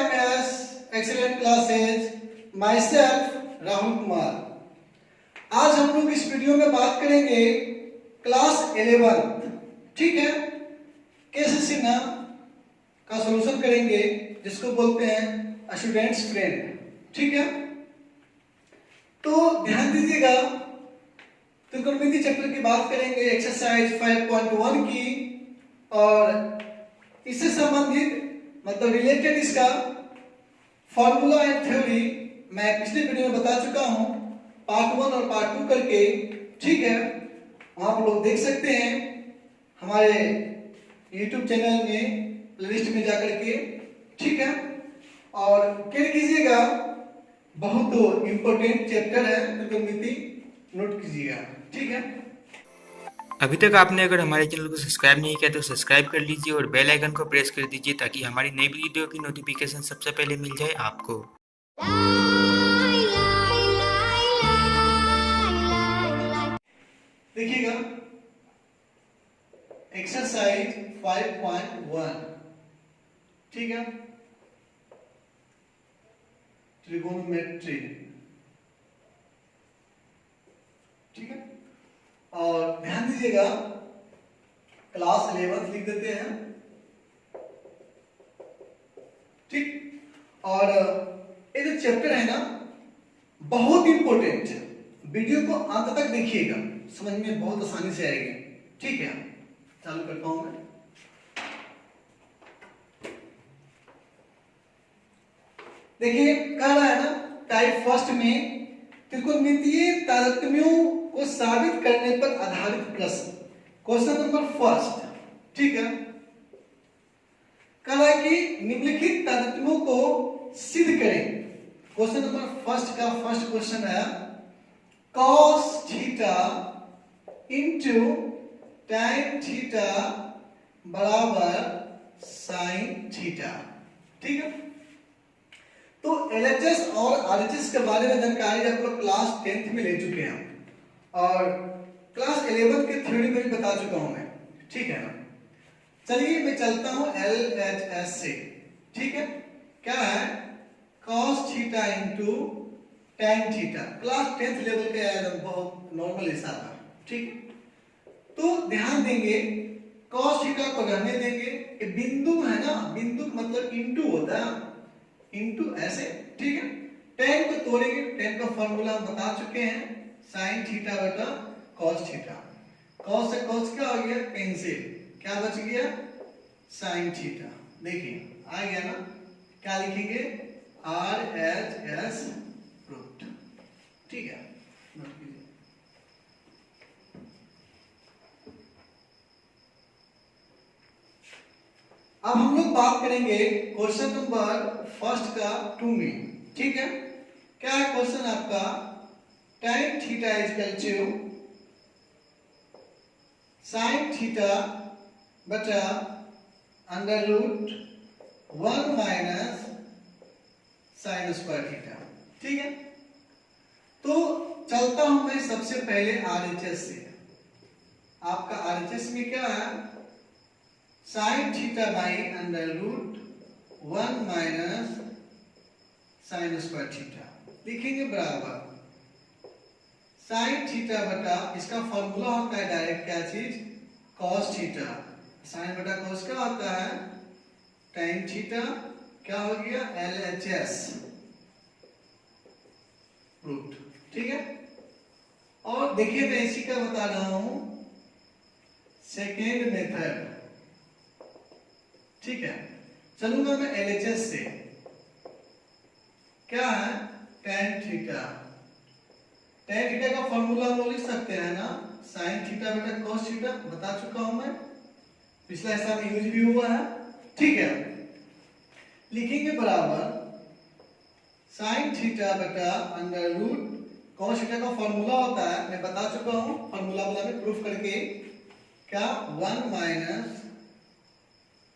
MS Excellent Classes, myself Rahul Kumar. आज हम लोग इस वीडियो में बात करेंगे क्लास 11, ठीक है, केसीसी ना का सॉल्यूशन करेंगे, जिसको बोलते हैं स्टूडेंट्स फ्रेंड, ठीक है। तो ध्यान दीजिएगा, त्रिकोणमिति चैप्टर की बात करेंगे, एक्सरसाइज 5.1 की, और इससे संबंधित मतलब रिलेटेड इसका फॉर्मूला एंड थ्योरी मैं पिछले वीडियो में बता चुका हूं, पार्ट 1 और पार्ट 2 करके, ठीक है। आप लोग देख सकते हैं हमारे YouTube चैनल में, प्लेलिस्ट में जाकर के, ठीक है। और केयर कीजिएगा, बहुत इंपॉर्टेंट चैप्टर है त्रिकोणमिति, नोट कीजिएगा, ठीक है। अभी तक आपने अगर हमारे चैनल को सब्सक्राइब नहीं किया तो सब्सक्राइब कर लीजिए और बेल आइकन को प्रेस कर दीजिए ताकि हमारी नई वीडियो की नोटिफिकेशन सबसे पहले मिल जाए आपको। देखिएगा एक्सरसाइज 5.1, ठीक है, ट्रिगोनोमेट्री, ठीक है। और ध्यान दीजिएगा, क्लास 11 लिख देते हैं, ठीक। और ये जो चैप्टर है ना, बहुत इंपॉर्टेंट है, वीडियो को अंत तक देखिएगा, समझ में बहुत आसानी से आएगी, ठीक है। चालू करता हूं मैं। देखिए कह रहा है ना, टाइप फर्स्ट में त्रिकोणमितीय तारतम्यों को साबित करने पर आधारित प्रश्न, क्वेश्चन नंबर फर्स्ट, ठीक है। कह रहा है कि निम्नलिखित तारतम्यों को सिद्ध करें। क्वेश्चन नंबर फर्स्ट का फर्स्ट क्वेश्चन है cos theta into tan theta बराबर sin थीटा, ठीक है। तो LHS और RHS के बारे में जानकारी आप लोग क्लास 10th में ले चुके हैं, और क्लास 11 के थ्योरी में भी बता चुका हूं मैं, ठीक है ना। चलिए मैं चलता हूं LHS से, ठीक है। क्या है cos theta into tan theta, class 10th level के आया, बहुत नॉर्मल हिसाब है, ठीक है। तो ध्यान देंगे, cos थीटा को रहने देंगे, बिंदु है ना, बिंदु मतलब इंटू होता है, इंटू ऐसे, ठीक है। tan को तोड़ेंगे, tan का फॉर्मूला हम बता चुके हैं, sin थीटा बटा cos थीटा, cos से cos क्या हो गया, कैंसिल, क्या बच गया, sin थीटा। देखिए आ गया ना, क्या लिखेंगे, RHS रूट, ठीक है, नोट कीजिए। अब हम लोग बात करेंगे क्वेश्चन नंबर फर्स्ट का 2 में, ठीक है। क्या है क्वेश्चन आपका, tan theta equal to sin theta बटा under root 1 minus sine square theta, ठीक है। तो चलता हूं मैं सबसे पहले RHS से। आपका RHS में क्या है, sin theta by under root 1 minus sine square theta, लिखेंगे बराबर sin थीटा बटा, इसका फॉर्मूला होता है डायरेक्ट क्या चीज, cos थीटा, sin बटा cos क्या होता है, tan थीटा, क्या हो गया, LHS रूट, ठीक है। और देखिए मैं इसी का बता रहा हूं सेकेंड मेथड, ठीक है। चलूंगा मैं LHS से। क्या है, tan थीटा, tan थीटा का फॉर्मूला हम लोग लिख सकते हैं ना, sin थीटा बटा cos थीटा, बता चुका हूं मैं, पिछला हिस्सा में यूज भी हुआ है, ठीक है। लिखेंगे बराबर sin थीटा बटा अंडर रूट cos थीटा का फॉर्मूला होता है, मैं बता चुका हूं, फॉर्मूला वाला में प्रूफ करके, क्या 1 माइनस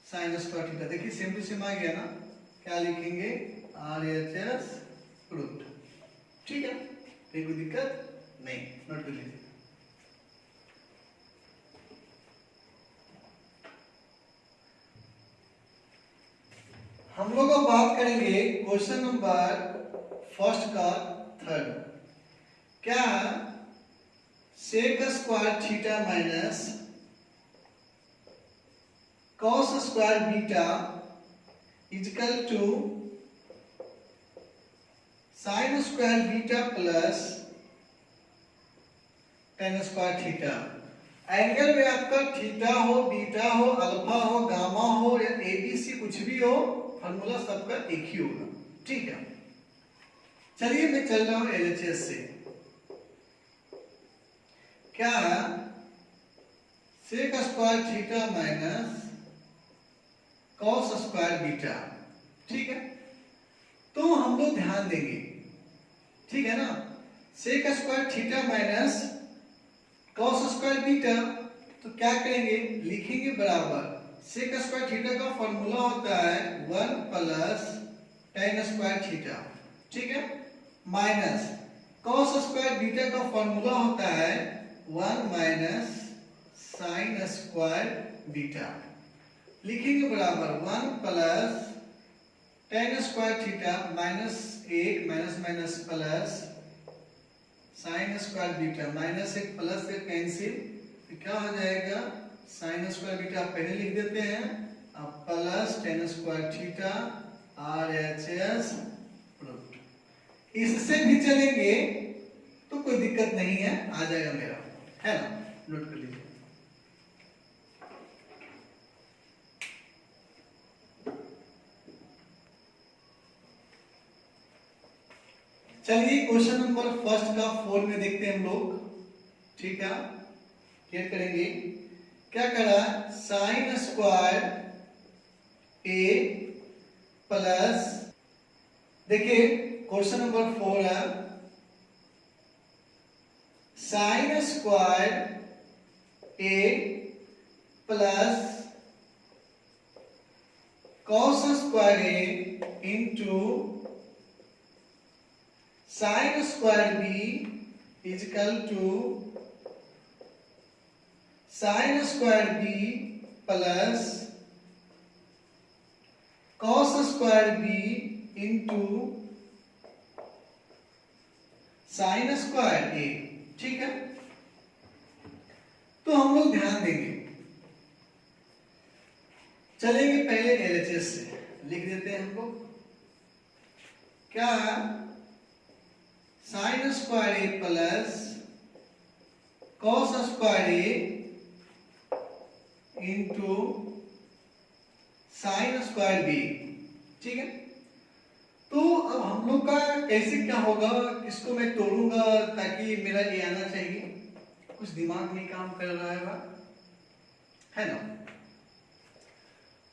साइन स्क्वायर थीटा, देखिए सेम टू सेम आ गया ना, क्या लिखेंगे, RHS रूट, ठीक है, कोई दिक्कत नहीं, नोट कर लीजिए। हम लोग अब बात करेंगे क्वेश्चन नंबर फर्स्ट का थर्ड। क्या है? Sec square theta minus cos square beta equal to sine square beta plus tan square theta. Angle में आपका थीटा हो, बीटा हो, अल्फा हो, गामा हो या एबीसी कुछ भी हो, फॉर्मूला सबका एक ही होगा। ठीक है, चलिए मैं चल रहा हूं एलएचएस से। क्या है? Sec square theta minus cos square beta. ठीक है, तो हम लोग ध्यान देंगे, ठीक है ना। Sec square theta minus cos square beta, तो क्या करेंगे, लिखेंगे बराबर सेक स्क्वायर थीटा का फॉर्मूला होता है 1 प्लस टेन स्क्वायर थीटा। ठीक है, माइनस कॉस स्क्वायर बीटा का फॉर्मूला होता है 1 माइनस साइन स्क्वायर बीटा। लिखेंगे बराबर 1 plus tan square theta minus 1 minus minus plus sign square beta, minus एक प्लस एक कैंसिल, तो क्या हो जाएगा, साइन स्क्वायर बीटा पहले लिख देते हैं, अब plus tan square theta RHS proof. इससे भी चलेंगे तो कोई दिक्कत नहीं है, आ जाएगा मेरा, है ना। नोट कर लीजिए। चलिए क्वेश्चन नंबर फर्स्ट का 4 में देखते हैं हम लोग। ठीक है, क्या करेंगे, क्या करा, साइन स्क्वायर ए प्लस, देखिए क्वेश्चन नंबर 4 है sine square A plus cos square A into sine square B is equal to sine square B plus cos square B into sine square A. ठीक है, तो हम लोग ध्यान देंगे, चलेंगे पहले एलएचएस से, लिख देते हैं हम लोग। क्या है, sine square A plus cos square A into sine square B. ठीक है, तो अब हम लोग का कैसे क्या होगा, इसको मैं तोड़ूंगा ताकि मेरा ये आना चाहिए, कुछ दिमाग में काम कर रहा है ना।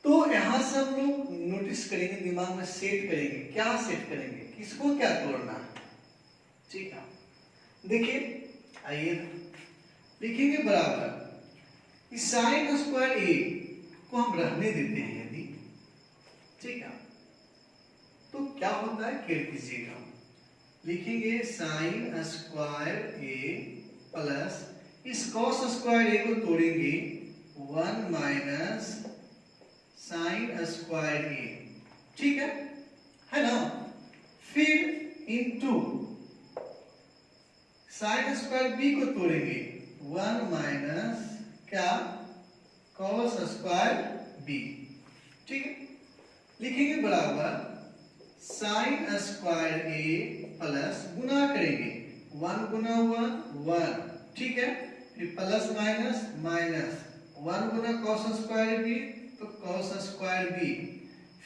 तो यहां से हम लोग नोटिस करेंगे, दिमाग में सेट करेंगे, क्या सेट करेंगे, किसको क्या तोड़ना है। ठीक है, देखिए आइए लिखेंगे बराबर इस साइन स्क्वायर ए को हम रहने देते हैं यदि, ठीक है, तो क्या होता है, केयर कीजिएगा, लिखेंगे साइन स्क्वायर ए प्लस इस कॉस स्क्वायर ए को तोड़ेंगे 1 माइनस साइन स्क्वायर ए। ठीक है ना, फिर इनटू साइन स्क्वायर बी को तोड़ेंगे 1 माइनस क्या, कॉस स्क्वायर बी। ठीक है, लिखेंगे बराबर साइन स्क्वायर ए प्लस, गुना करेंगे 1 गुना 1 1। ठीक है, फिर प्लस माइनस माइनस 1 गुना कॉस स्क्वायर बी तो कॉस स्क्वायर बी,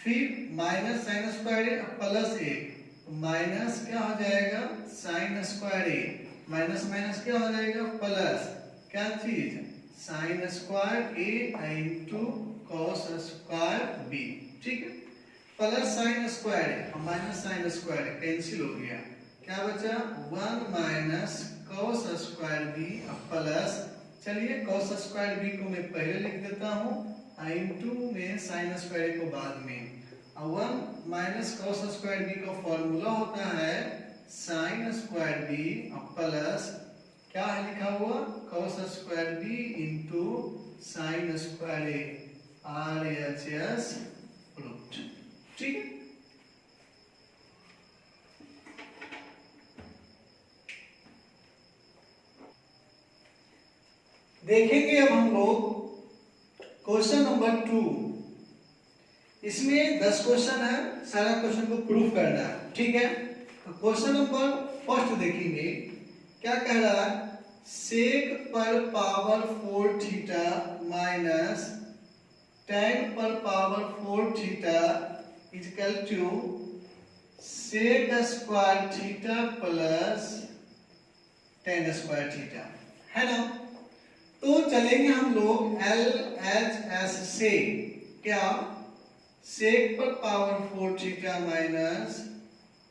फिर minus sine square A plus A, minus क्या हो जाएगा, साइन स्क्वायर ए, माइनस माइनस क्या हो जाएगा, प्लस क्या चीज, sign square A into cos square B. ठीक है, प्लस साइन स्क्वायर ए माइनस साइन स्क्वायर कैंसिल हो गया, क्या बचा 1 minus cos square B plus, चलिए कॉस स्क्वायर बी को मैं पहले लिख देता हूं, इंटू में साइन स्क्वायर को बाद में, 1 माइनस कॉस स्क्वायर बी का फॉर्मूला होता है साइन स्क्वायर बी प्लस क्या है लिखा हुआ, cos square B into sine square A RHS root. ठीक है। देखेंगे अब हम लोग क्वेश्चन नंबर 2। इसमें 10 क्वेश्चन है, सारा क्वेश्चन को प्रूफ करना है, ठीक है। तो क्वेश्चन नंबर फर्स्ट देखेंगे, क्या कह रहा है, सेक पर पावर 4 थीटा माइनस tan पर power 4 theta equal to sec square theta plus tan square theta, है ना। तो चलेंगे हम लोग LHS से, क्या, सेक पर पावर 4 थीटा माइनस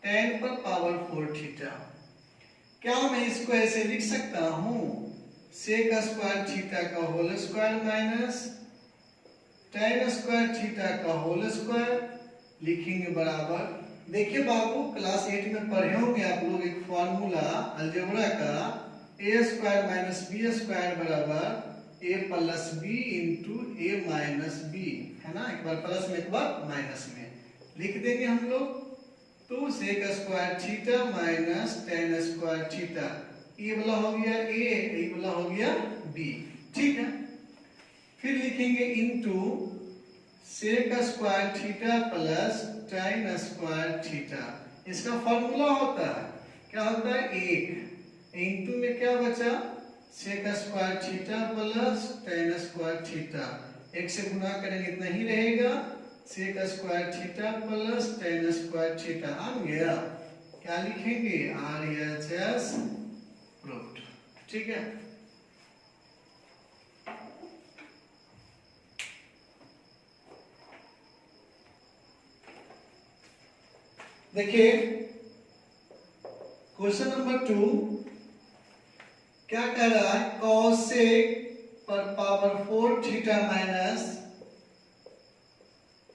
tan पर पावर 4 थीटा। क्या मैं इसको ऐसे लिख सकता हूं, सेक स्क्वायर थीटा का whole square minus tan square theta का होल स्क्वायर, लिखेंगे बराबर। देखिए बाबू, क्लास 8 में पढ़े होंगे आप लोग एक फॉर्मूला अलजेब्रा का, a square minus b square बराबर a plus b into a minus b, है ना। एक बार प्लस में एक बार माइनस में लिख देंगे हम लोग। तो sec square theta minus tan square theta, ये वाला हो गया a, ये वाला हो गया b, ठीक है। फिर लिखेंगे into sec square theta plus tan square theta. इसका फॉर्मूला होता है, क्या होता है, 1 इनटू में क्या बचा, sec square theta plus tan square theta, 1 से गुना करेंगे इतना ही रहेगा, sec square theta plus tan square theta आ गया। क्या लिखेंगे, RHS प्रूव्ड, ठीक है। देखिए क्वेश्चन नंबर 2, क्या कह रहा है, कॉसेक पर पावर 4 थीटा माइनस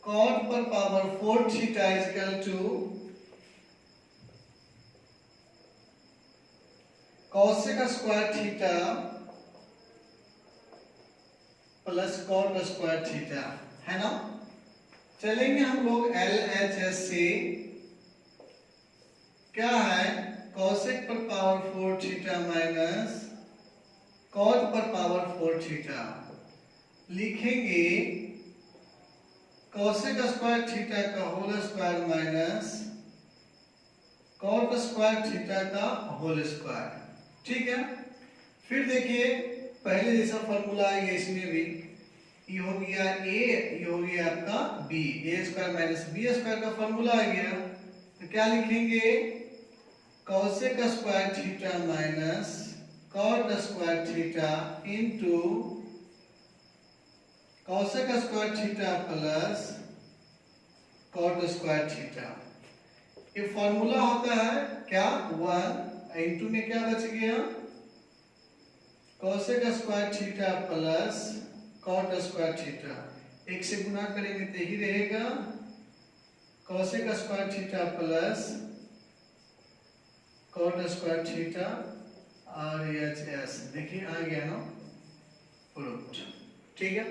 कॉट पर power 4 theta is equal to cosec square theta plus cot square theta, है ना। चलेंगे हम लोग LHS से, क्या है, कॉसेक पर पावर 4 थीटा माइनस कॉट पर पावर 4 थीटा, लिखेंगे कॉसेक स्क्वायर थीटा का whole square minus cot square theta का होल स्क्वायर, ठीक है। फिर देखिए पहले जैसा फॉर्मूला आएगा इसमें भी, ये हो गया a, ये हो गया आपका b, a square minus b square का फॉर्मूला आ गया। तो क्या लिखेंगे, cosec square theta minus cot square theta into cosec square theta plus cot square theta. ये फॉर्मूला होता है क्या, 1 इनटू में क्या बच गया, cosec square theta plus cot square theta, 1 से गुना करेंगे तो ही रहेगा, cosec square theta plus cot square theta RHS। देखिए आ गया ना प्रूव्ड, ठीक है।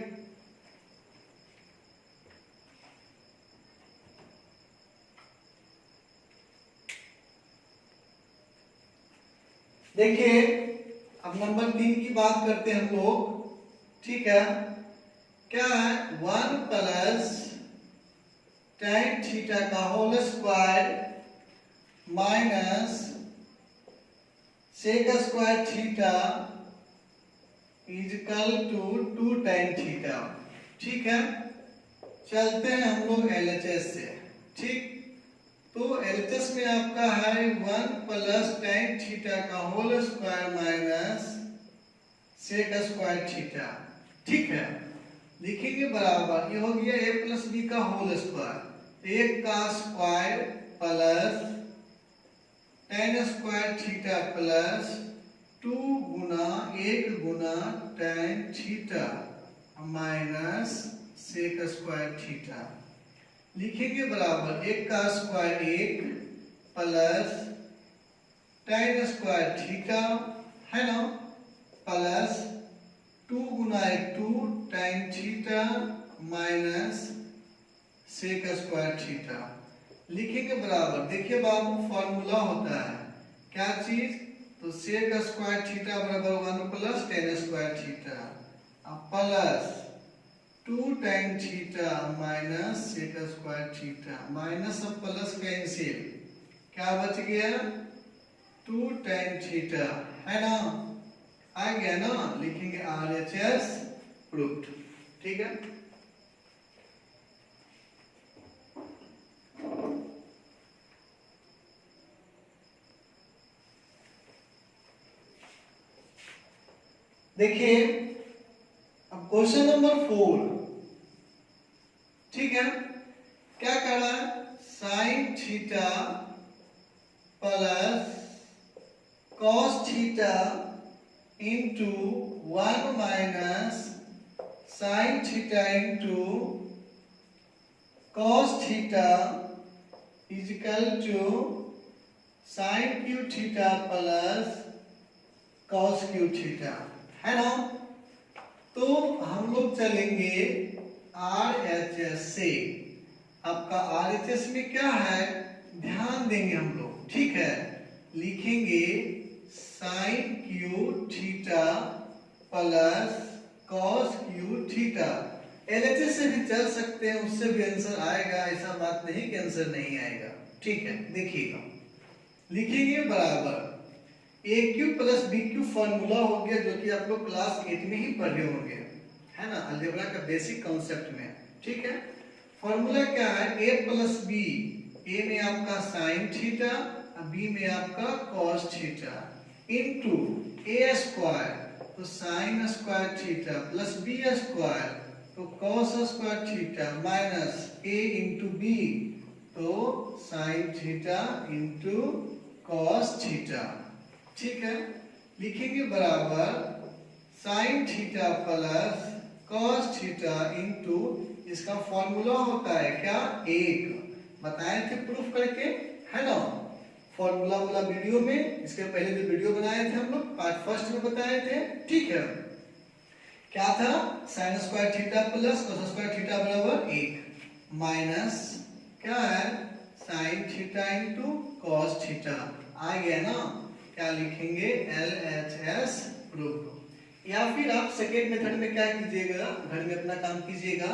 देखिए अब नंबर 3 की बात करते हैं हम लोग, ठीक है। क्या है, 1 प्लस tan थीटा का whole square minus sec square theta is equal to 2 tan theta, ठीक है। चलते हैं हम लोग LHS से, ठीक। तो LHS में आपका है 1 प्लस tan थीटा का whole square minus sec square theta, ठीक है। लिखेंगे बराबर, ये हो गया a प्लस b का होल स्क्वायर, 1 का square plus tan square theta plus 2 गुना 1 गुना tan theta minus sec square theta, लिखेंगे बराबर 1 का square 1 plus tan square theta, है ना, प्लस 2 गुना 1 2 tan theta minus sec square theta लिखेंगे बराबर। देखिए बाबू फॉर्मूला होता है क्या चीज, तो सेक स्क्वायर थीटा बराबर 1 plus tan square theta plus 2 tan theta minus sec square theta minus अब प्लस कैंसिल, क्या बच गया 2 tan थीटा, है ना, आ गया ना, लिखेंगे RHS प्रूव्ड। ठीक है, देखिए अब क्वेश्चन नंबर 4। ठीक है, क्या कर रहा है, sine theta plus cos theta into 1 minus sine theta into cos theta is equal to sine cube theta plus cos cube theta, है ना। तो हम लोग चलेंगे RHS से। आपका RHS में क्या है, ध्यान देंगे हम लोग। ठीक है, लिखेंगे sine cube theta plus cos cube theta. LHS से भी चल सकते हैं, उससे भी आंसर आएगा, ऐसा बात नहीं कि आंसर नहीं आएगा। ठीक है, देखिएगा, लिखेंगे बराबर A cube plus B cube formula हो गया, जो कि आप लोग क्लास 8 में ही पढ़े होंगे, है ना, अलजेब्रा का बेसिक कॉन्सेप्ट में। ठीक है, फॉर्मूला क्या है, ए प्लस बी, ए में आपका साइन थीटा, बी में आपका cos theta into A square, तो sine square theta plus B square, तो cos square theta minus A into B, तो sine theta into cos theta. ठीक है, लिखेंगे बराबर sine theta plus cos theta into, इसका फॉर्मूला होता है क्या, एक, बताए थे प्रूफ करके, है ना, फॉर्मूला वाला वीडियो में, इसके पहले जो वीडियो बनाए थे हम लोग पार्ट फर्स्ट में बताए थे। ठीक है, क्या था, sine square theta plus cos square theta बराबर एक माइनस क्या है, sine theta into cos theta, आ गया ना, क्या लिखेंगे LHS प्रूफ। या फिर आप सेकेंड मेथड में क्या कीजिएगा, घर में अपना काम कीजिएगा,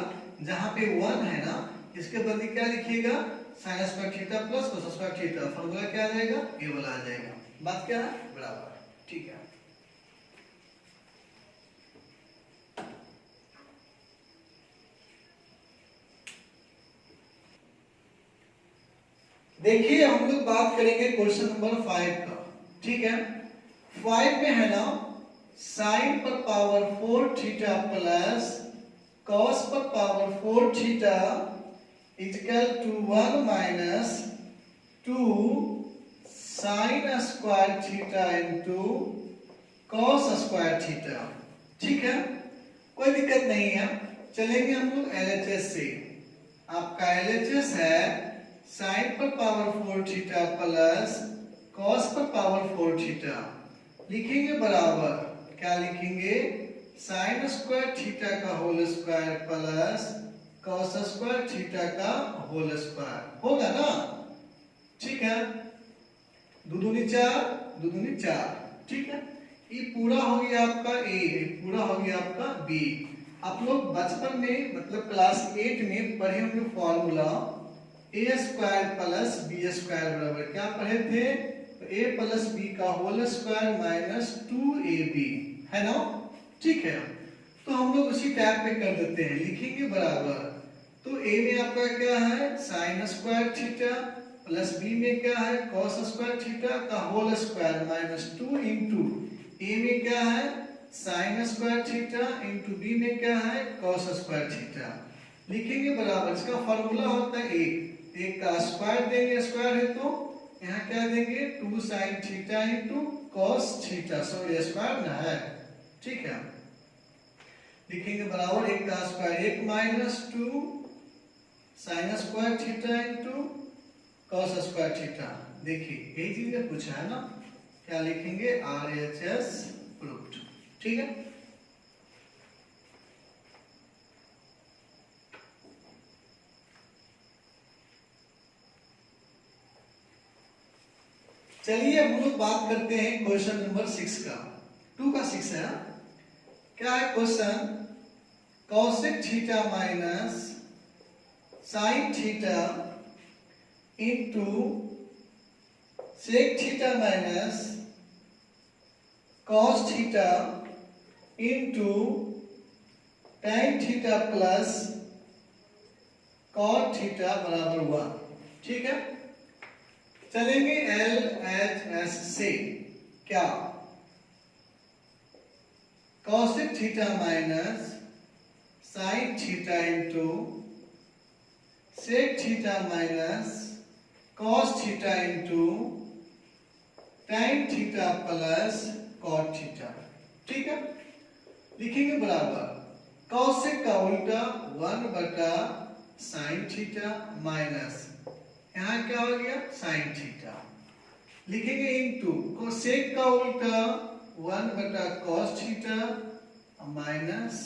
जहां पे 1 है ना, इसके बदले क्या लिखिएगा, sign square theta plus cos square theta, formula क्या आ जाएगा, ये वाला आ जाएगा। बात क्या है, बराबर। ठीक है, देखिए हम लोग बात करेंगे क्वेश्चन नंबर 5 का। ठीक है, 5 में है ना, साइन पर पावर 4 थीटा प्लस कॉस पर power 4 theta equal to 1 minus 2 sine square theta into cos square theta. ठीक है, कोई दिक्कत नहीं है, चलेंगे हम लोग LHS से। आपका LHS है साइन पर पावर 4 थीटा प्लस कॉस पर पावर 4 थीटा, लिखेंगे बराबर, क्या लिखेंगे, साइन स्क्वायर थीटा का whole square plus cos square theta का होल स्क्वायर, होगा ना। ठीक है, दो दूनी चार। ठीक है, ये पूरा हो गया आपका A, पूरा हो गया आपका B। आप लोग बचपन में मतलब क्लास 8 में पढ़े होंगे फॉर्मूला ए स्क्वायर प्लस बी स्क्वायर बराबर क्या पढ़े थे, तो a प्लस बी का होल स्क्वायर माइनस 2ab, है ना। ठीक है, तो हम लोग उसी टाइप में कर देते हैं, लिखेंगे बराबर, तो a में आपका क्या है, sine square theta plus b में क्या है, कॉस स्क्वायर थीटा का whole square minus 2 into a में क्या है, sine square theta into b में क्या है, कॉस स्क्वायर थीटा, लिखेंगे बराबर। इसका फॉर्मूला होता है एक का स्क्वायर देंगे, स्क्वायर है तो यहाँ क्या देंगे, 2 sine theta into cos theta, sorry square ना है। ठीक है, लिखेंगे बराबर एक का स्क्वायर, एक minus 2 sine square theta into cos square theta. देखिए यही चीज ने पूछा है ना, क्या लिखेंगे, RHS प्रूव्ड। ठीक है, चलिए हम लोग बात करते हैं क्वेश्चन नंबर 6 का। 2 का 6 है। क्या है question? Cosec theta minus sine theta into sec theta minus cos theta into tan theta plus cot theta बराबर 1। ठीक है, चलेंगे LHS से। क्या? cosec theta minus sine theta into sec theta minus cos theta into tan theta plus cot theta. ठीक है, लिखेंगे बराबर cosec का उल्टा 1 बटा साइन थीटा माइनस यहाँ क्या हो गया साइन थीटा, लिखेंगे इनटू कोसेक का उल्टा 1 बटा cos theta minus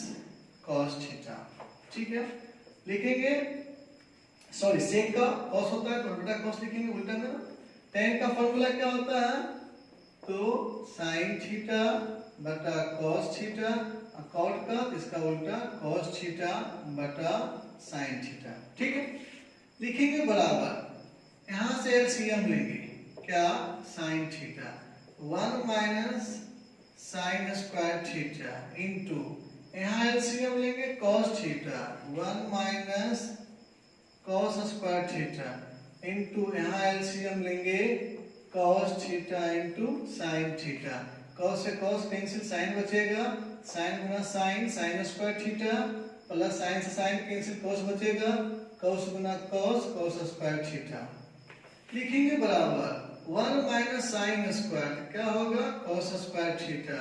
cos theta. ठीक है, लिखेंगे सॉरी सेक का cos होता है तो 1 बटा cos लिखेंगे उल्टा में। tan का फॉर्मूला क्या होता है? तो साइन थीटा बटा cos थीटा, cot का इसका उल्टा cos थीटा बटा साइन थीटा। ठीक है, लिखेंगे बराबर यहां से एलसीएम लेंगे। क्या? Sine theta 1 minus sine square theta into यहां एलसीएम लेंगे cos theta 1 minus cos square theta into यहां एलसीएम लेंगे cos theta into sine theta. cos से cos कैंसिल, साइन बचेगा, साइन गुना sine sine square theta plus sine से sign cancel cos बचेगा, cos गुना cos square theta. लिखेंगे बराबर 1 minus sine square क्या होगा cos स्क्वायर थीटा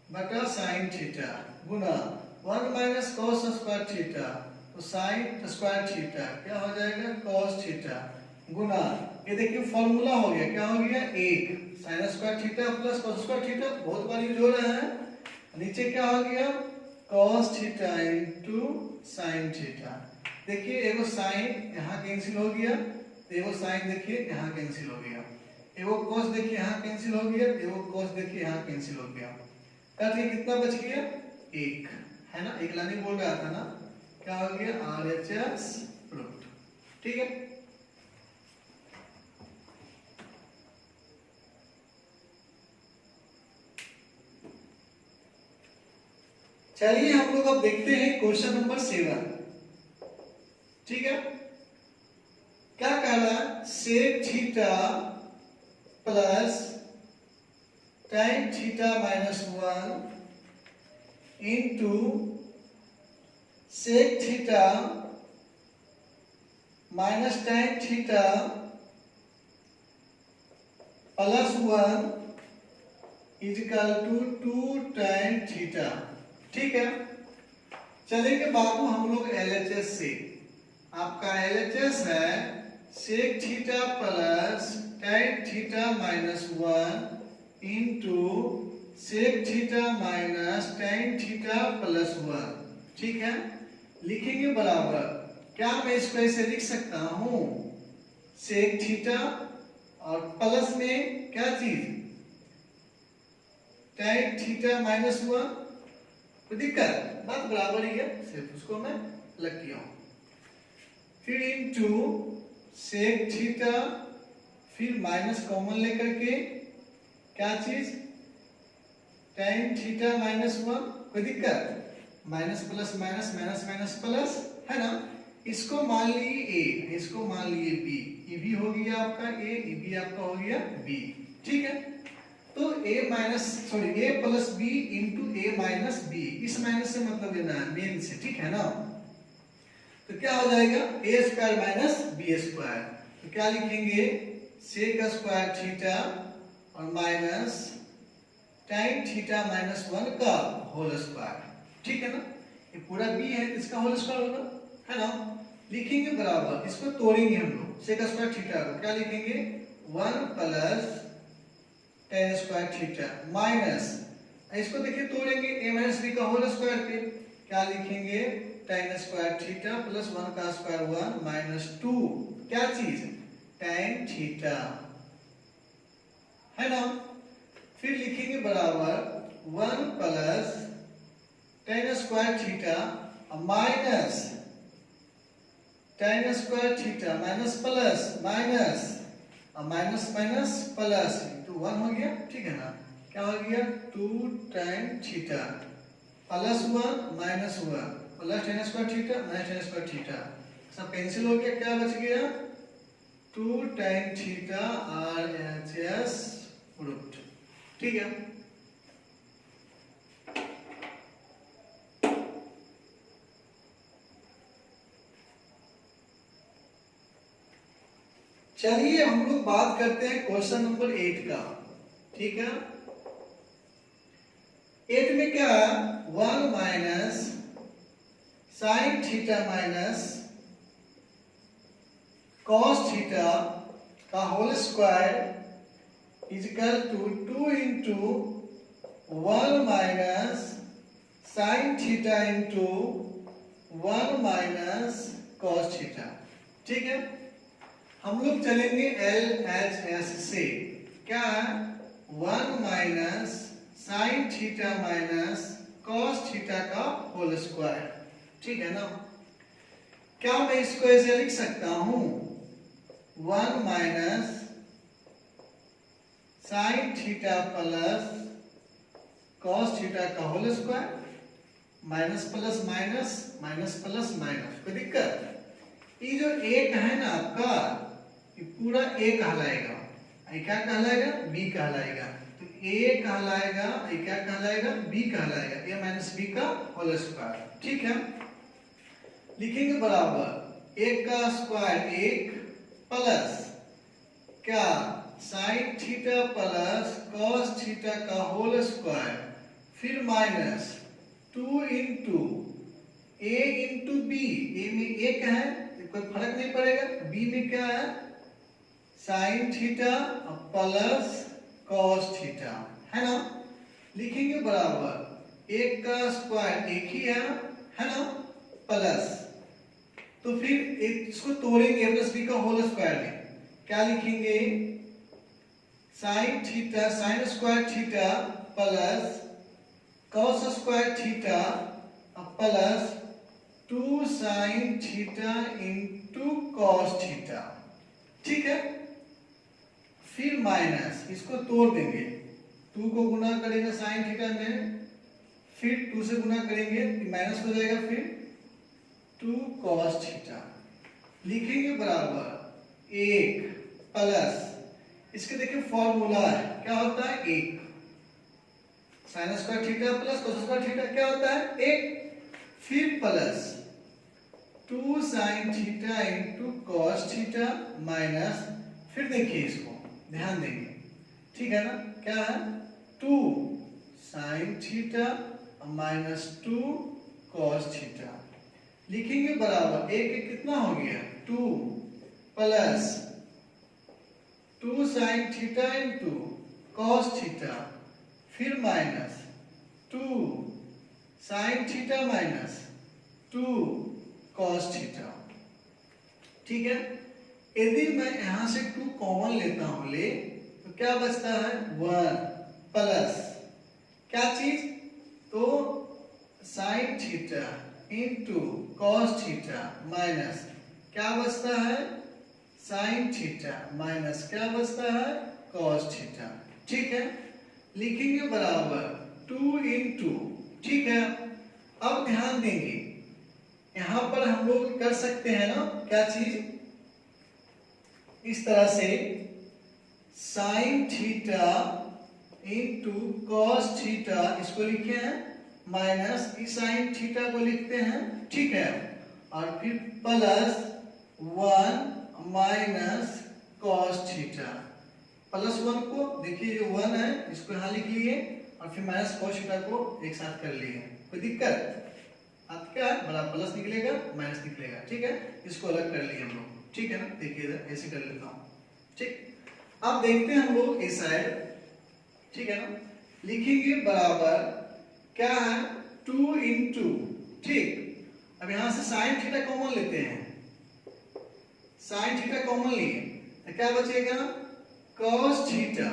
बटा साइन थीटा गुना 1 माइनस cos स्क्वायर थीटा तो साइन स्क्वायर थीटा क्या हो जाएगा cos थीटा गुना ये देखिए फॉर्मूला हो गया, क्या हो गया 1 sign square theta plus cos square theta, बहुत बार यूज हो रहा है। नीचे क्या हो गया cos theta into sine theta. देखिए एगो साइन यहाँ कैंसिल हो गया, एगो साइन देखिए यहाँ कैंसिल हो गया, एगो cos देखिए यहाँ कैंसिल हो गया, एगो cos देखिए यहाँ कैंसिल हो गया। कट के कितना बच गया 1 है ना, एक लाइन बोल रहा था ना, क्या हो गया RHS प्रूव्ड। ठीक है, चलिए हम लोग अब देखते हैं क्वेश्चन नंबर 7। ठीक है, क्या कह रहा है? Sec theta plus tan theta minus 1 into sec theta minus tan theta plus 1 is equal to 2 tan theta. ठीक है, चलेंगे बाबू हम लोग LHS से। आपका LHS है sec theta plus tan theta minus 1 into sec theta minus tan theta plus 1। ठीक है, लिखेंगे बराबर क्या मैं इसको ऐसे लिख सकता हूं सेक थीटा और प्लस में क्या चीज tan थीटा माइनस 1, कोई दिक्कत? बात बराबर ही है, सिर्फ उसको मैं अलग किया हूं। फिर इनटू सेक थीटा फिर माइनस कॉमन लेकर के क्या चीज tan थीटा माइनस 1, कोई दिक्कत? Minus plus minus minus minus plus है ना, इसको मान लिए a, इसको मान लिए b, ये भी हो गया आपका a, ये भी आपका हो गया b। ठीक है, तो a minus sorry a plus b into a minus b, इस माइनस से मतलब लेना है मेन से। ठीक है ना, तो क्या हो जाएगा a square minus b square, तो क्या लिखेंगे सेक स्क्वायर थीटा और माइनस tan थीटा माइनस 1 का होल स्क्वायर। ठीक है ना, ये पूरा b है इसका होल स्क्वायर होगा है ना। लिखेंगे बराबर इसको तोड़ेंगे हम लोग सेक स्क्वायर थीटा को, क्या लिखेंगे 1 plus tan square theta minus इसको देखिए तोड़ेंगे a माइनस b का होल स्क्वायर पे, क्या लिखेंगे tan स्क्वायर थीटा प्लस 1 का स्क्वायर 1 माइनस 2 क्या चीज tan थीटा है ना। फिर लिखेंगे बराबर 1 plus tan square theta minus tan square theta minus plus minus minus minus plus तो 1 हो गया, ठीक है ना। क्या हो गया 2 tan theta plus 1 minus 1 plus tan square theta minus tan square theta सब कैंसिल हो गया। क्या बच गया 2 tan थीटा RHS रूट, ठीक है। चलिए हम लोग बात करते हैं क्वेश्चन नंबर 8 का, ठीक है। 8 में क्या 1 minus sine theta minus cos theta का whole square is equal to 2 into 1 minus sine theta into 1 minus cos theta, ठीक है। हम लोग चलेंगे LHS से। क्या है 1 minus sine theta minus cos theta का होल स्क्वायर, ठीक है ना। क्या मैं इसको ऐसे लिख सकता हूं 1 minus sine theta plus cos theta का whole square, minus plus minus minus plus minus, कोई दिक्कत। ये जो एक है ना आपका ये पूरा ए कहलाएगा, ये क्या कहलाएगा बी कहलाएगा। तो ए कहलाएगा, ये क्या कहलाएगा बी कहलाएगा, ए माइनस बी का होल स्क्वायर, ठीक है। लिखेंगे बराबर एक का स्क्वायर एक प्लस क्या sine theta plus cos theta का होल स्क्वायर, फिर माइनस 2 इंटू ए इंटू बी, ए में एक है कोई फर्क नहीं पड़ेगा, बी में क्या है sine theta plus cos theta, है ना। लिखेंगे बराबर एक का स्क्वायर एक ही है ना, प्लस तो फिर इसको तोड़ेंगे a प्लस बी का होल स्क्वायर में, क्या लिखेंगे sine theta sine square theta plus cos square theta plus 2 sine theta into cos theta, ठीक है। फिर माइनस इसको तोड़ देंगे, 2 को गुना करेंगे साइन थीटा में, फिर 2 से गुना करेंगे माइनस हो जाएगा, फिर 2 कॉस थीटा। लिखेंगे बराबर एक प्लस इसके देखिए फॉर्मूला है क्या होता है एक sign square theta plus cos square theta क्या होता है एक, फिर plus 2 sine theta into cos theta minus, फिर देखिए इसको ध्यान देंगे, ठीक है ना। क्या है 2 sine theta minus 2 cos theta. लिखेंगे बराबर एक कितना हो गया 2 plus 2 sine theta into cos theta, फिर minus 2 sine theta minus 2 cos theta, ठीक है। यदि मैं यहां से 2 कॉमन लेता हूं ले तो क्या बचता है 1 प्लस क्या चीज तो sine theta into cos theta minus क्या बचता है साइन थीटा माइनस क्या बचता है कॉस थीटा, ठीक है। लिखेंगे बराबर 2 इंटू, ठीक है। अब ध्यान देंगे यहां पर हम लोग कर सकते हैं ना क्या चीज इस तरह से sign theta into cos theta इसको लिखे हैं माइनस इस साइन थीटा को लिखते हैं, ठीक है। और फिर plus 1 minus cos theta, plus 1 को देखिए जो 1 है इसको यहां लिख लिए और फिर माइनस कॉस थीटा को एक साथ कर लिए, कोई दिक्कत आप क्या है बड़ा प्लस निकलेगा माइनस निकलेगा, ठीक है। इसको अलग कर लिए हम लोग, ठीक है ना। देखिए इधर ऐसे कर लेता हूं, ठीक। अब देखते हैं हम लोग इस साइड, ठीक है ना। लिखेंगे बराबर क्या है 2 इंटू, ठीक। अब यहां से साइन थीटा कॉमन लेते हैं, साइन थीटा कॉमन लिए तो क्या बचेगा कॉस थीटा,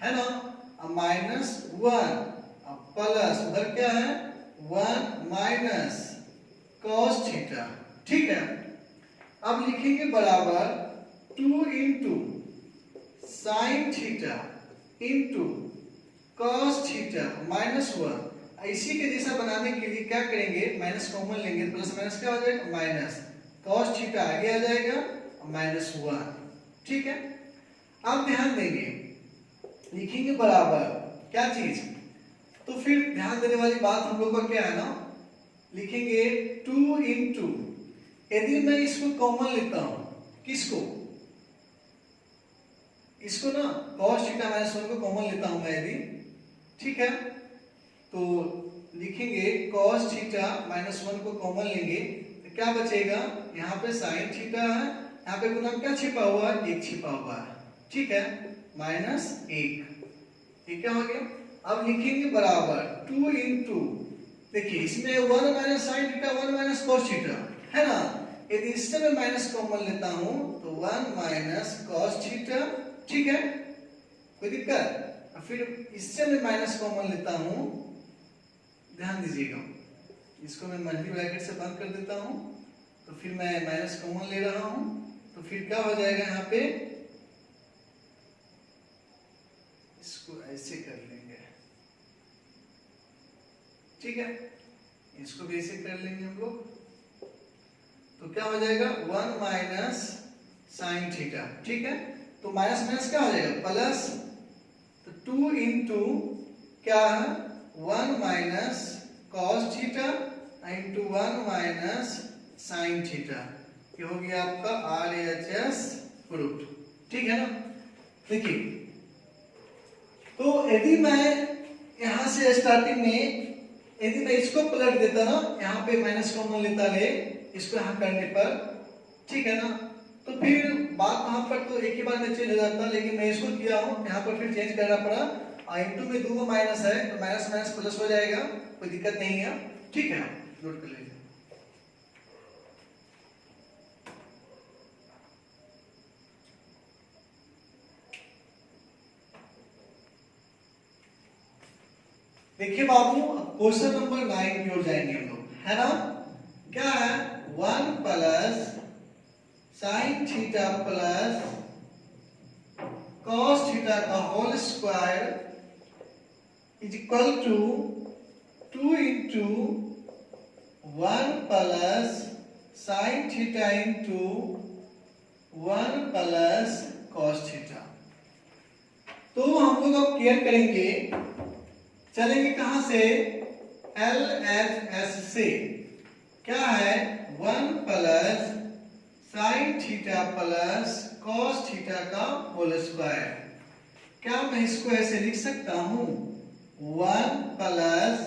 है ना, -1 प्लस उधर क्या है 1 माइनस cos थीटा। ठीक है, अब लिखेंगे बराबर 2 into sine theta into cos theta -1। इसी के जैसा बनाने के लिए क्या करेंगे, माइनस कॉमन लेंगे, प्लस माइनस क्या हो जाएगा माइनस, cos थीटा आगे आ जाएगा -1। ठीक है, अब ध्यान देंगे लिखेंगे बराबर क्या चीज, तो फिर ध्यान देने वाली बात हम लोग का क्या है ना, लिखेंगे 2 इंटू, यदि मैं इसको कॉमन लेता हूं, किसको, इसको ना cos थीटा -1 को कॉमन लेता हूं मैं यदि, ठीक है, तो लिखेंगे cos थीटा -1 को कॉमन लेंगे तो क्या बचेगा, यहाँ पे sin थीटा है, यहाँ पे गुना क्या छिपा हुआ है, 1 छिपा हुआ है। ठीक है, -1, ये क्या हो गया। अब लिखेंगे बराबर 2 इंटू, देखिए इसमें 1 minus sine theta 1 minus cos theta है ना, यदि इससे मैं माइनस कॉमन लेता हूं तो 1 माइनस cos थीटा। ठीक है, कोई दिक्कत, फिर इससे मैं माइनस कॉमन लेता हूं, ध्यान दीजिएगा, इसको मैं मल्टी ब्रैकेट से बंद कर देता हूं, तो फिर मैं माइनस कॉमन ले रहा हूं, तो फिर क्या हो जाएगा यहाँ पे, इसको ऐसे कर लेंगे, ठीक है, इसको भी ऐसे कर लेंगे हम लोग, तो क्या हो जाएगा 1 माइनस साइन थीटा। ठीक है, तो माइनस माइनस क्या हो जाएगा प्लस, तो 2 इंटू क्या है 1 minus cos theta into 1 minus sine theta, ये हो गया आपका RHS प्रूफ। ठीक है ना, देखिए तो यदि मैं यहां से स्टार्टिंग में यदि मैं इसको पलट देता ना, यहाँ पे माइनस कॉमन लेता ले, इसको यहाँ करने पर, ठीक है ना, तो फिर बात वहां पर तो एक ही बार में चेंज हो जाता, लेकिन मैं इसको किया हूँ यहाँ पर फिर चेंज करना पड़ा, इंटू में 2 माइनस है तो माइनस माइनस प्लस हो जाएगा, कोई दिक्कत नहीं है। ठीक है, नोट कर लीजिए। देखिए बाबू, क्वेश्चन नंबर 9 की ओर जाएंगे हम लोग, है ना, क्या है 1 plus sine theta plus cos theta का whole square is equal to 2 into 1 plus sine theta into 1 plus cos theta. तो हम लोग अब केयर करेंगे, चलेंगे कहां से, LHS से, क्या है 1 plus sine theta plus cos theta का होल स्क्वायर। क्या मैं इसको ऐसे लिख सकता हूं 1 plus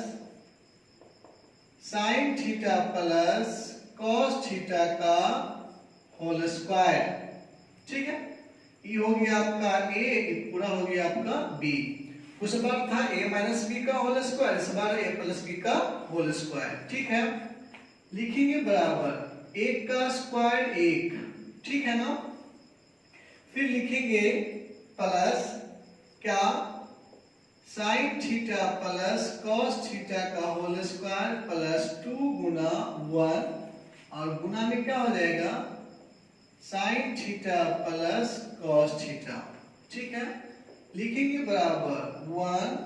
sine theta plus cos theta का होल स्क्वायर। ठीक है, ये हो गया आपका A, पूरा हो गया आपका B। उस बार था A माइनस B का होल स्क्वायर, इस बार A प्लस B का होल स्क्वायर। ठीक है, लिखेंगे बराबर 1 का स्क्वायर 1, ठीक है ना, फिर लिखेंगे प्लस क्या sine theta plus cos theta का होल स्क्वायर प्लस 2 गुना 1, और गुना में क्या हो जाएगा sign theta plus cos theta. ठीक है, लिखेंगे बराबर 1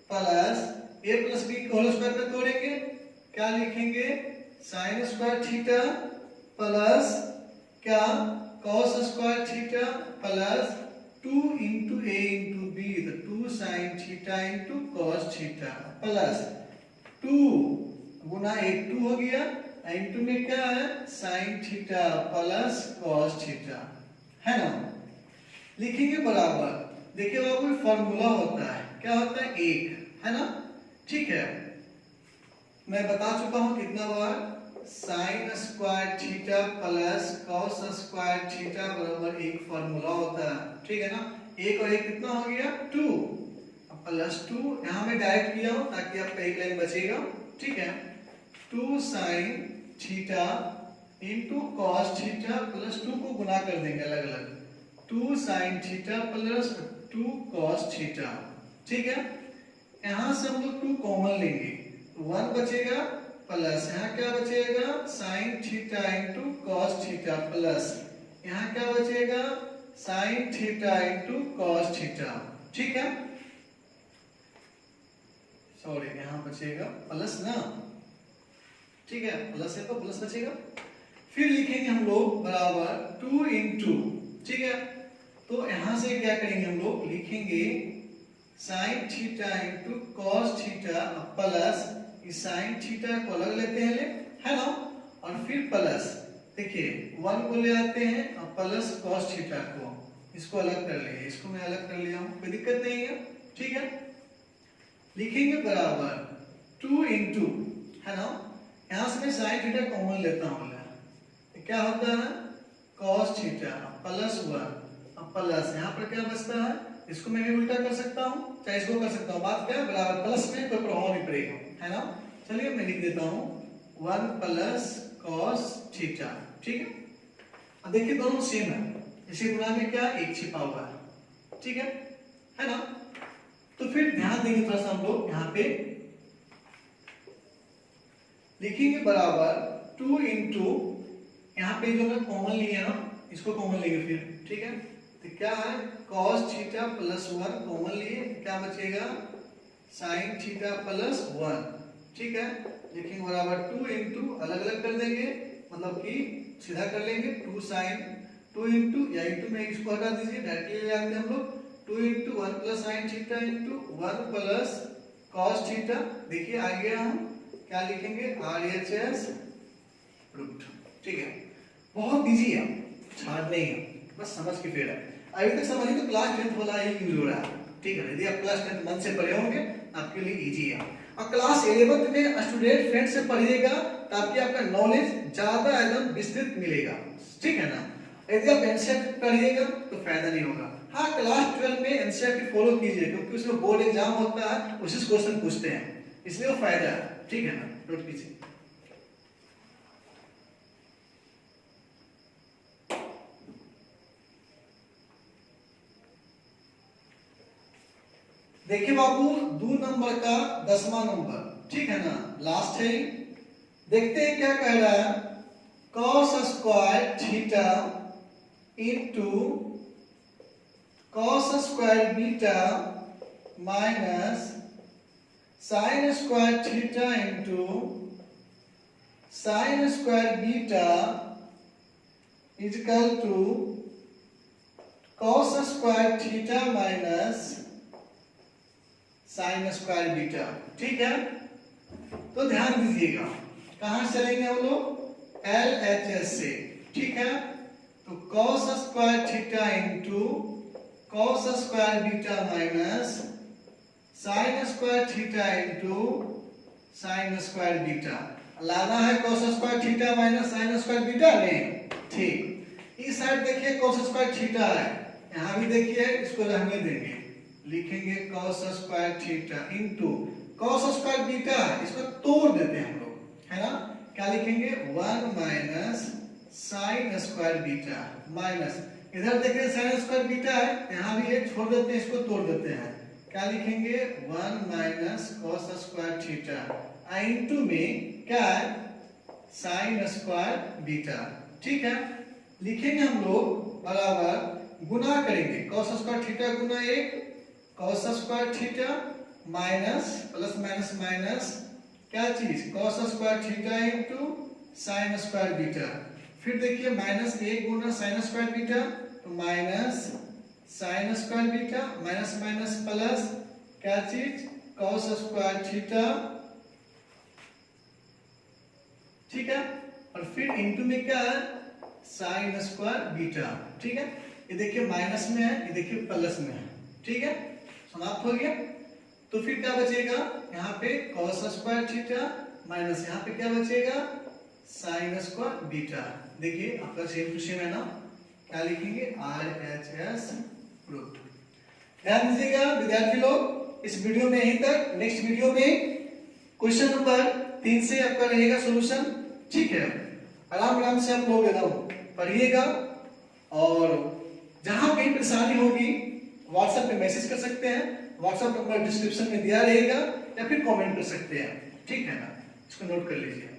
प्लस A प्लस B को होल स्क्वायर में तोड़ेंगे, क्या लिखेंगे साइन स्क्वायर थीटा प्लस क्या cos square theta plus 2 into A into B, तो 2 sine theta into cos theta plus 2 गुना 1 2 हो गया, इंटू में क्या है sine theta plus cos theta, है ना। लिखेंगे बराबर, देखिए बाबू फॉर्मूला होता है, क्या होता है 1, है ना। ठीक है, मैं बता चुका हूं कितना बार, sine square theta plus cos square theta बराबर 1 फॉर्मूला होता है। ठीक है ना, 1 और 1 कितना हो गया 2, प्लस 2 यहां मैं डायरेक्ट किया हूं ताकि आपका एक लाइन बचेगा। ठीक है, 2 sine theta into cos theta plus 2 को गुना कर देंगे अलग अलग, 2 sine theta plus 2 cos theta. ठीक है, यहां से हम लोग 2 कॉमन लेंगे तो 1 बचेगा प्लस यहाँ क्या बचेगा sin theta into cos theta plus यहाँ क्या बचेगा sin theta into cos theta. ठीक है, सॉरी यहाँ बचेगा प्लस ना, ठीक है प्लस है तो प्लस बचेगा। फिर लिखेंगे हम लोग बराबर 2 इंटू, ठीक है, तो यहां से क्या करेंगे हम लोग लिखेंगे sin theta into cos theta plus इस sin थीटा को अलग लेते हैं है ना, और फिर प्लस देखिए 1 को ले आते हैं और प्लस cos थीटा को इसको अलग कर लिए, इसको मैं अलग कर लिया हूं, कोई दिक्कत नहीं है। ठीक है, लिखेंगे बराबर 2 इंटू है ना, यहां से मैं sin थीटा कॉमन लेता हूं, क्या होता है cos थीटा प्लस 1 प्लस यहाँ पर क्या बचता है, इसको मैं भी उल्टा कर सकता हूँ चाहे इसको कर सकता हूँ, बात क्या है बराबर प्लस में कोई प्रभाव नहीं पड़ेगा है ना। चलिए मैं लिख देता हूँ 1 प्लस cos थीटा। ठीक है, अब देखिए दोनों सेम है, इसी गुणा में क्या एक छिपा हुआ है। ठीक है ना, तो फिर ध्यान देंगे थोड़ा सा हम लोग यहाँ पे लिखेंगे बराबर 2 इंटू यहाँ पे जो मैं कॉमन लिया ना इसको कॉमन लेंगे फिर। ठीक है, तो क्या है cos थीटा प्लस 1 कॉमन लिए, क्या बचेगा sin थीटा प्लस 1। ठीक है, लिखेंगे बराबर 2 इंटू अलग अलग कर देंगे मतलब कि सीधा कर लेंगे 2 sin 2 इंटू या इंटू में इसको हटा दीजिए डायरेक्टली ले आते हैं हम लोग 2 into 1 plus sin theta into 1 plus cos theta. देखिए आ गया, हम क्या लिखेंगे RHS रूट। ठीक है, बहुत इजी है, हार्ड नहीं है, बस समझ के फिर है। अभी तक समझिए तो क्लास 10th वाला ही यूज हो रहा है। ठीक है, यदि आप क्लास 10th मन से पढ़े होंगे आपके लिए इजी है, और क्लास 11th में स्टूडेंट फ्रेंड से पढ़िएगा ताकि आपका नॉलेज ज्यादा एकदम विस्तृत मिलेगा। ठीक है ना, यदि आप एनसीईआरटी पढ़िएगा तो फायदा नहीं होगा। हाँ, क्लास 12 में एनसीईआरटी फॉलो कीजिए क्योंकि उसमें बोर्ड एग्जाम होता है, उसी क्वेश्चन पूछते हैं, इसलिए वो फायदा है। ठीक है ना, नोट कीजिए। देखिए बाबू 2 नंबर का 10वां नंबर, ठीक है ना, लास्ट है। देखते हैं क्या कह रहा है, cos square theta into cos square beta minus sin square theta into sin square beta equal to cos square theta minus sin square beta. ठीक है, तो ध्यान दीजिएगा कहां से चलेंगे हम लोग LHS से। ठीक है, तो cos square theta into cos square beta minus sin square theta into sin square beta. लाना है cos square theta minus sin square beta नहीं। ठीक, इस साइड देखिए cos स्क्वायर थीटा है, यहां भी देखिए इसको रहने देंगे, लिखेंगे cos square theta into cos square beta, इसको तोड़ देते हैं हम लोग है ना, क्या लिखेंगे 1 minus sin square beta minus इधर देखिए sin स्क्वायर बीटा है, यहां भी एक छोड़ देते हैं, इसको तोड़ देते हैं, क्या लिखेंगे 1 minus cos square theta into में क्या है sin स्क्वायर बीटा। ठीक है, लिखेंगे हम लोग बराबर गुना करेंगे cos स्क्वायर थीटा गुना 1 cos square theta minus plus minus minus क्या चीज cos square theta into sin square beta. फिर देखिए माइनस 1 गुना sin स्क्वायर बीटा तो minus sin square beta minus minus plus क्या चीज cos स्क्वायर थीटा। ठीक है, और फिर इंटू में क्या है sin स्क्वायर बीटा। ठीक है, ये देखिए माइनस में है, ये देखिए प्लस में है। ठीक है, समाप्त हो गया। तो फिर क्या बचेगा यहाँ पे cos स्क्वायर थीटा माइनस यहाँ पे क्या बचेगा sin स्क्वायर बीटा। देखिए आपका सेम टू सेम है ना, क्या लिखेंगे RHS रूट। ध्यान दीजिएगा विद्यार्थी लोग इस वीडियो में यहीं तक, नेक्स्ट वीडियो में क्वेश्चन नंबर 3 से आपका रहेगा सॉल्यूशन। ठीक है, आराम आराम से हम लोग एकदम पढ़िएगा और जहां कहीं परेशानी होगी व्हाट्सएप पे मैसेज कर सकते हैं, व्हाट्सएप नंबर डिस्क्रिप्शन में दिया रहेगा, या फिर कमेंट कर सकते हैं, ठीक है ना, इसको नोट कर लीजिए।